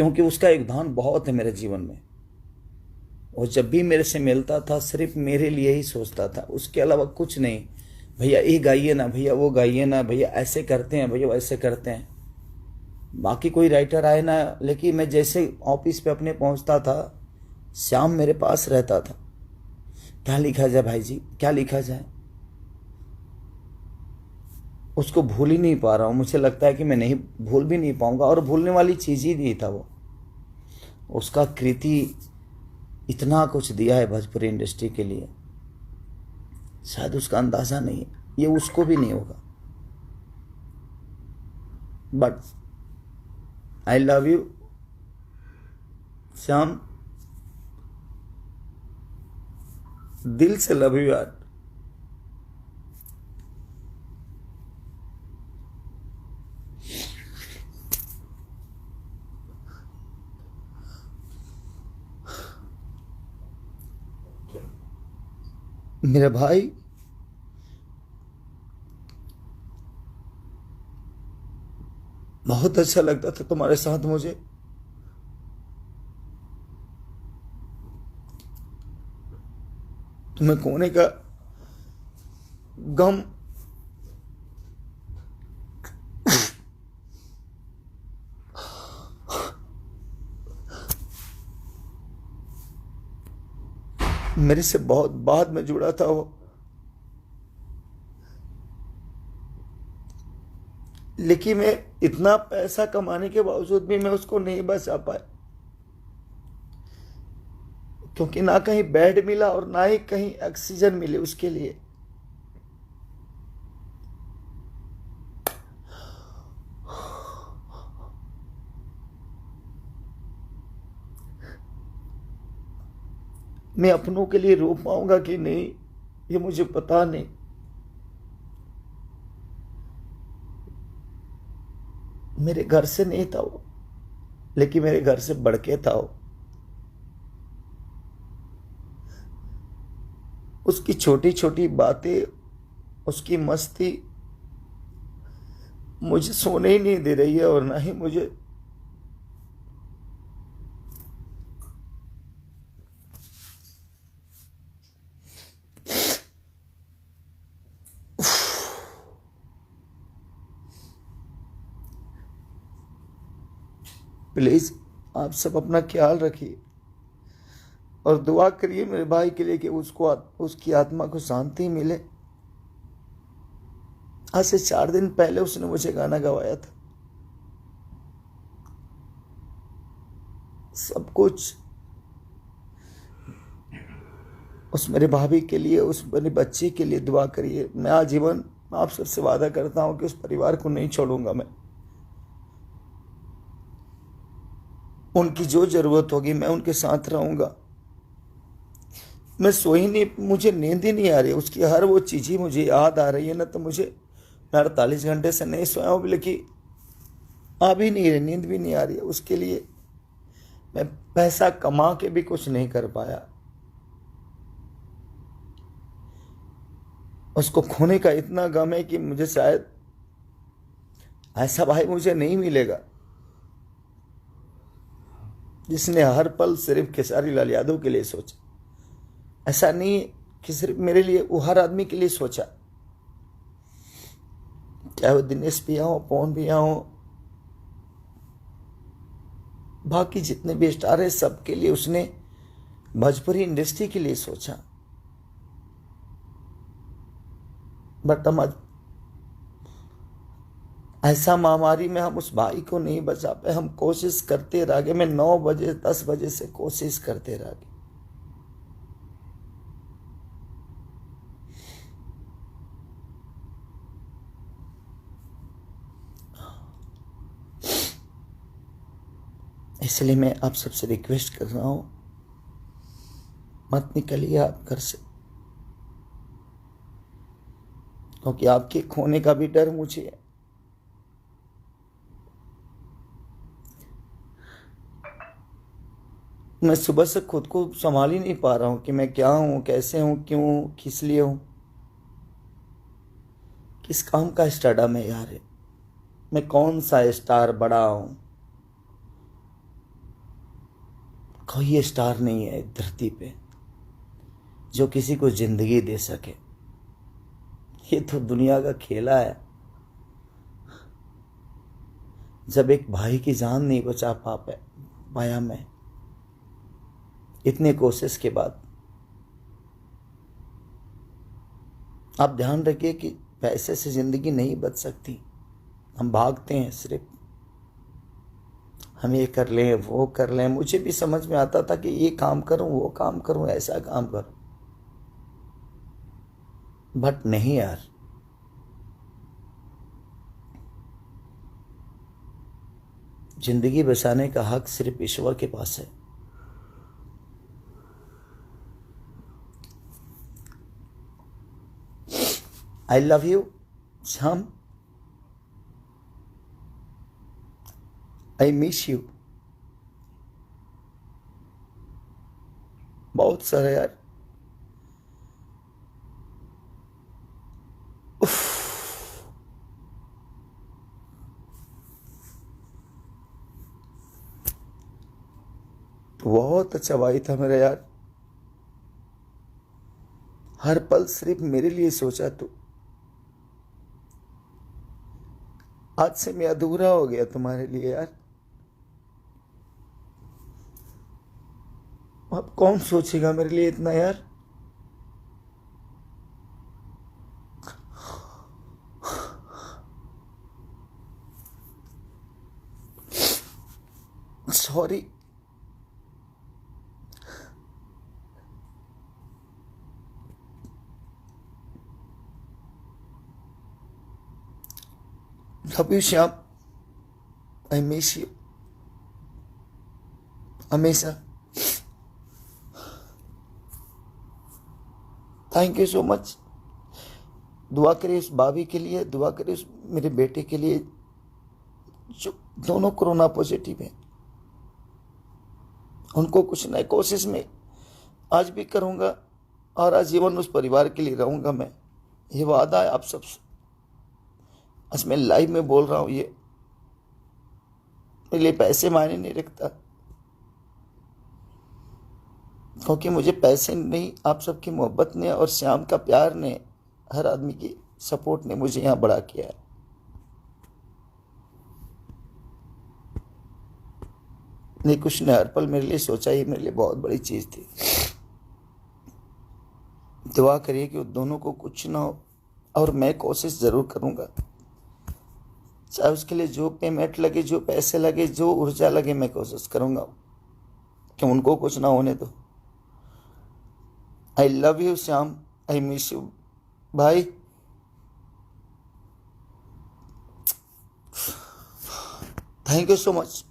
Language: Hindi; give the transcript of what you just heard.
क्योंकि उसका योगदान बहुत है मेरे जीवन में। वो जब भी मेरे से मिलता था सिर्फ मेरे लिए ही सोचता था, उसके अलावा कुछ नहीं। भैया ये गाइए ना, भैया वो गाइए ना, भैया ऐसे करते हैं, भैया वैसे करते हैं। बाकी कोई राइटर आए ना, लेकिन मैं जैसे ऑफिस पे अपने पहुंचता था, श्याम मेरे पास रहता था। क्या लिखा जाए भाई जी, क्या लिखा जाए। उसको भूल ही नहीं पा रहा हूँ, मुझे लगता है कि मैं नहीं भूल भी नहीं पाऊंगा, और भूलने वाली चीज़ ही नहीं था वो। उसका कृति इतना कुछ दिया है भोजपुरी इंडस्ट्री के लिए, शायद उसका अंदाज़ा नहीं है, ये उसको भी नहीं होगा। But I love you Shyam, दिल से लव यू यार। मेरे भाई, बहुत अच्छा लगता था तुम्हारे साथ मुझे। तुम्हें खोने का गम मेरे से बहुत बाद में जुड़ा था वो, लेकिन मैं इतना पैसा कमाने के बावजूद भी मैं उसको नहीं बचा पाया, क्योंकि ना कहीं बेड मिला और ना ही कहीं ऑक्सीजन मिले उसके लिए। मैं अपनों के लिए रो पाऊंगा कि नहीं, ये मुझे पता नहीं। मेरे घर से नहीं था वो, लेकिन मेरे घर से बढ़ के था वो। उसकी छोटी छोटी बातें, उसकी मस्ती मुझे सोने ही नहीं दे रही है, और ना ही मुझे प्लीज आप सब अपना ख्याल रखिए और दुआ करिए मेरे भाई के लिए कि उसको उसकी आत्मा को शांति मिले। आज से 4 दिन पहले उसने मुझे गाना गवाया था। सब कुछ उस मेरे भाभी के लिए, उस मेरे बच्चे के लिए दुआ करिए। मैं आजीवन आप सबसे वादा करता हूं कि उस परिवार को नहीं छोड़ूंगा मैं। उनकी जो जरूरत होगी मैं उनके साथ रहूंगा। मैं सो ही नहीं, मुझे नींद ही नहीं आ रही, उसकी हर वो चीज़ ही मुझे याद आ रही है ना। तो मुझे, मैं 48 घंटे से नहीं सोया हूँ, लेकिन आ भी नहीं रही, नींद भी नहीं आ रही है। उसके लिए मैं पैसा कमा के भी कुछ नहीं कर पाया। उसको खोने का इतना गम है कि मुझे शायद ऐसा भाई मुझे नहीं मिलेगा जिसने हर पल सिर्फ खेसारी लाल यादव के लिए सोचा। ऐसा नहीं कि सिर्फ मेरे लिए, वो हर आदमी के लिए सोचा, चाहे वो दिनेश भैया हो, पवन भैया हो, बाकी जितने भी स्टार हैं, सबके लिए उसने भोजपुरी इंडस्ट्री के लिए सोचा। बट हम ऐसा महामारी में हम उस भाई को नहीं बचा पाए। हम कोशिश करते रह गए, मैं 9 बजे 10 बजे से कोशिश करते रह गए। इसलिए मैं आप सबसे रिक्वेस्ट कर रहा हूं, मत निकलिए आप घर से, क्योंकि आपके खोने का भी डर मुझे है। मैं सुबह से खुद को संभाल ही नहीं पा रहा हूं कि मैं क्या हूं, कैसे हूं, क्यों हूं, किस लिए हूं, किस काम का स्टारडम है यार। मैं कौन सा स्टार बड़ा हूं। कोई स्टार नहीं है धरती पे जो किसी को जिंदगी दे सके। ये तो दुनिया का खेला है। जब एक भाई की जान नहीं बचा पाया मैं इतने कोशिश के बाद। आप ध्यान रखिए कि पैसे से जिंदगी नहीं बच सकती। हम भागते हैं सिर्फ, हम ये कर लें वो कर लें। मुझे भी समझ में आता था कि ये काम करूं वो काम करूं ऐसा काम करूं, बट नहीं यार। जिंदगी बचाने का हक सिर्फ ईश्वर के पास है। आई love you Shyam, I miss you. बहुत सारा यार। बहुत अच्छा भाई था मेरा यार। हर पल सिर्फ मेरे लिए सोचा तू। आज से मैं अधूरा हो गया तुम्हारे लिए यार। अब कौन सोचेगा मेरे लिए इतना यार। Sorry. Love you Shyam, I miss you हमेशा। Thank you so much. दुआ करिए उस भाभी के लिए, दुआ करिए उस मेरे बेटे के लिए जो दोनों कोरोना पॉजिटिव हैं। उनको कुछ नए कोशिश में आज भी करूंगा और आजीवन उस परिवार के लिए रहूंगा मैं। ये वादा है आप सबसे। आज मैं लाइव में बोल रहा हूं। ये मेरे लिए पैसे मायने नहीं रखता, क्योंकि मुझे पैसे नहीं, आप सबकी मोहब्बत ने और श्याम का प्यार ने, हर आदमी की सपोर्ट ने मुझे यहाँ बड़ा किया है। नहीं कुछ ने हर पल मेरे लिए सोचा, ही मेरे लिए बहुत बड़ी चीज थी। दुआ करिए कि उन दोनों को कुछ ना हो, और मैं कोशिश जरूर करूंगा। चाहे उसके लिए जो पेमेंट लगे, जो पैसे लगे, जो ऊर्जा लगे, मैं कोशिश करूंगा कि उनको कुछ ना होने दो। I love you Shyam, I miss you भाई। Thank you so much.